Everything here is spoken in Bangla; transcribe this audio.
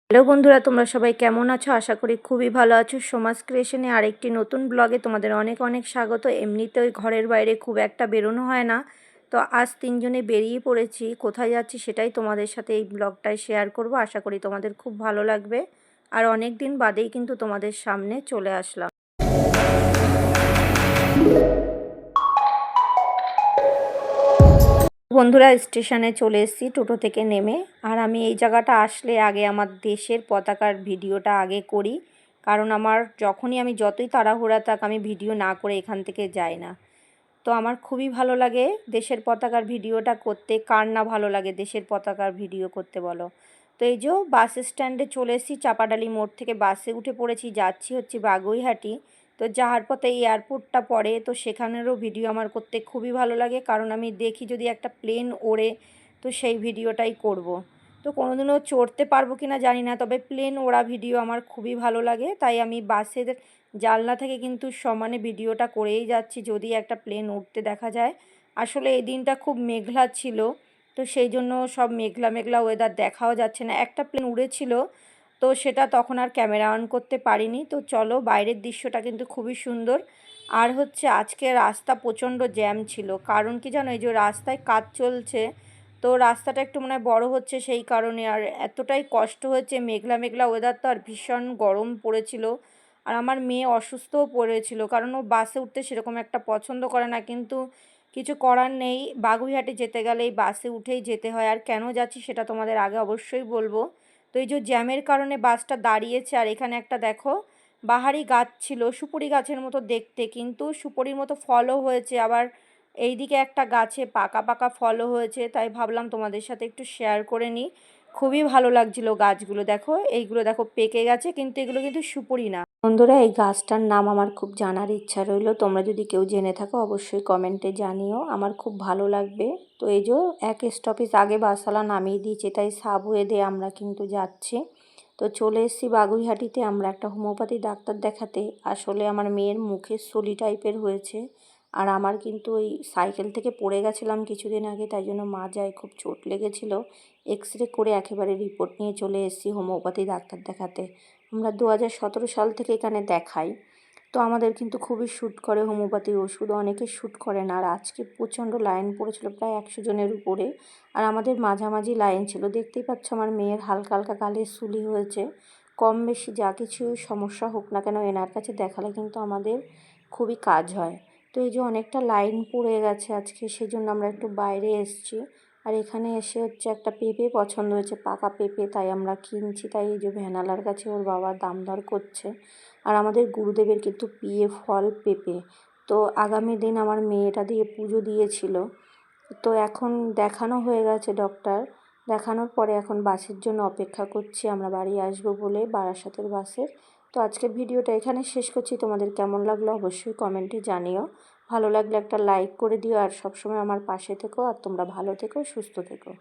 হ্যালো বন্ধুরা, তোমরা সবাই কেমন আছো? আশা করি খুবই ভালো আছো। সমাজ ক্রিয়েশনে আরেকটি নতুন ব্লগে তোমাদের অনেক অনেক স্বাগত। এমনিতেই ঘরের বাইরে খুব একটা বেরোনো হয় না, তো আজ তিনজনে বেরিয়ে পড়েছি। কোথায় যাচ্ছি সেটাই তোমাদের সাথে এই ব্লগটায় শেয়ার করব। আশা করি তোমাদের খুব ভালো লাগবে। আর অনেক দিন বাদেই কিন্তু তোমাদের সামনে চলে আসলাম। বন্ধুরা, স্টেশনে চলে এসেছি টোটো থেকে নেমে। আর আমি এই জায়গাটা আসলে আগে আমার দেশের পতাকার ভিডিওটা আগে করি, কারণ আমার যখনই আমি যতই তাড়াহুড়া থাক আমি ভিডিও না করে এখান থেকে যাই না। তো আমার খুবই ভালো লাগে দেশের পতাকার ভিডিওটা করতে। কার না ভালো লাগে দেশের পতাকার ভিডিও করতে বলো? তো এই যে বাস স্ট্যান্ডে চলে এসেছি, চাপাডালি মোড় থেকে বাসে উঠে পড়েছি, যাচ্ছি হচ্ছে বাগুইহাটি। তো যাওয়ার পথে এই এয়ারপোর্টটা পড়ে, তো সেখানেরও ভিডিও আমার করতে খুবই ভালো লাগে, কারণ আমি দেখি যদি একটা প্লেন ওড়ে তো সেই ভিডিওটাই করব। তো কোনোদিনও চড়তে পারবো কি না জানি না, তবে প্লেন ওড়া ভিডিও আমার খুবই ভালো লাগে। তাই আমি বাসের জানলা থেকে কিন্তু সমানে ভিডিওটা করেই যাচ্ছি যদি একটা প্লেন উঠতে দেখা যায়। আসলে এই দিনটা খুব মেঘলা ছিল, তো সেই জন্য সব মেঘলা মেঘলা ওয়েদার দেখাও যাচ্ছে না। একটা প্লেন উড়েছিল, তো সেটা তখন আর ক্যামেরা অন করতে পারিনি। তো চলো, বাইরের দৃশ্যটা কিন্তু খুবই সুন্দর। আর হচ্ছে আজকে রাস্তা প্রচণ্ড জ্যাম ছিল, কারণ কি জানো, এই যে রাস্তায় কাজ চলছে, তো রাস্তাটা একটু মনে হয় বড় হচ্ছে সেই কারণে। আর এতটাই কষ্ট হচ্ছে, মেঘলা মেঘলা ওয়েদার, তো আর ভীষণ গরম পড়েছিল। আর আমার মেয়ে অসুস্থও পড়েছিল, কারণ ও বাসে উঠতে সেরকম একটা পছন্দ করে না, কিন্তু কিছু করার নেই। বাগুইহাটে যেতে গেলে এই বাসে উঠেই যেতে হয়। আর কেন যাচ্ছি সেটা তোমাদের আগে অবশ্যই বলবো। তো এই যে জ্যামের কারণে বাসটা দাঁড়িয়েছে। আর এখানে একটা দেখো বাহারি গাছ ছিল, সুপুরি গাছের মতো দেখতে, কিন্তু সুপুরির মতো ফলও হয়েছে। আবার এইদিকে একটা গাছে পাকা পাকা ফলও হয়েছে, তাই ভাবলাম তোমাদের সাথে একটু শেয়ার করে নিই। খুবই ভালো লাগছিল গাছগুলো। দেখো এইগুলো দেখো পেকে গেছে, কিন্তু এগুলো কিন্তু সুপুরি না। বন্ধুরা, এই গাছটার নাম আমার খুব জানার ইচ্ছা রইল। তোমরা যদি কেউ জেনে থাকো অবশ্যই কমেন্টে জানিও, আমার খুব ভালো লাগবে। তো এই যে এক স্টপেজ আগে বাসওয়ালা নামিয়ে দিয়েছে, তাই সাবওয়ে দিয়ে আমরা কিন্তু যাচ্ছি। তো চলে এসেছি বাগুইহাটিতে আমরা একটা হোমিওপ্যাথি ডাক্তার দেখাতে। আসলে আমার মেয়ের মুখে সলি টাইপের হয়েছে, আর আমার কিন্তু ওই সাইকেল থেকে পড়ে গেছিলাম কিছুদিন আগে, তাই জন্য মাজায় খুব চোট লেগেছিল। এক্স রে করে একেবারে রিপোর্ট নিয়ে চলে এসেছি হোমিওপ্যাথি ডাক্তার দেখাতে। আমরা 2017 সাল থেকে এখানে দেখাই। তো আমাদের কিন্তু খুবই শ্যুট করে হোমিওপ্যাথি ওষুধ, অনেকে শ্যুট করে না। আর আজকে প্রচণ্ড লাইন পড়েছিল, প্রায় 100 জনের উপরে। আর আমাদের মাঝামাঝি লাইন ছিল। দেখতেই পাচ্ছ আমার মেয়ের হালকা হালকা গালে সুলি হয়েছে। কম বেশি যা কিছু সমস্যা হোক না কেন, এনার কাছে দেখালে কিন্তু আমাদের খুবই কাজ হয়। তো এই যে অনেকটা লাইন পড়ে গেছে আজকে, সেজন্য আমরা একটু বাইরে এসেছি। আর এখানে এসে হচ্ছে একটা পেঁপে পছন্দ হয়েছে, পাকা পেঁপে, তাই আমরা কিনছি। তাই এই যে ভ্যানালার কাছে ওর বাবা দাম দর করছে। আর আমাদের গুরুদেবের কিন্তু প্রিয় ফল পেঁপে। তো আগামী দিন আমার মেয়েটা দিয়ে পুজো দিয়েছিল। তো এখন দেখানো হয়ে গেছে ডক্টর, দেখানোর পরে এখন বাসের জন্য অপেক্ষা করছি, আমরা বাড়ি আসবো বলে, বারাসাতের বাসের। তো আজকের ভিডিওটা এখানে শেষ করছি। তোমাদের কেমন লাগলো অবশ্যই কমেন্টে জানিও। ভালো লাগলে একটা লাইক করে দিও, আর সবসময় আমার পাশে থেকো। আর তোমরা ভালো থেকো, সুস্থ থেকো।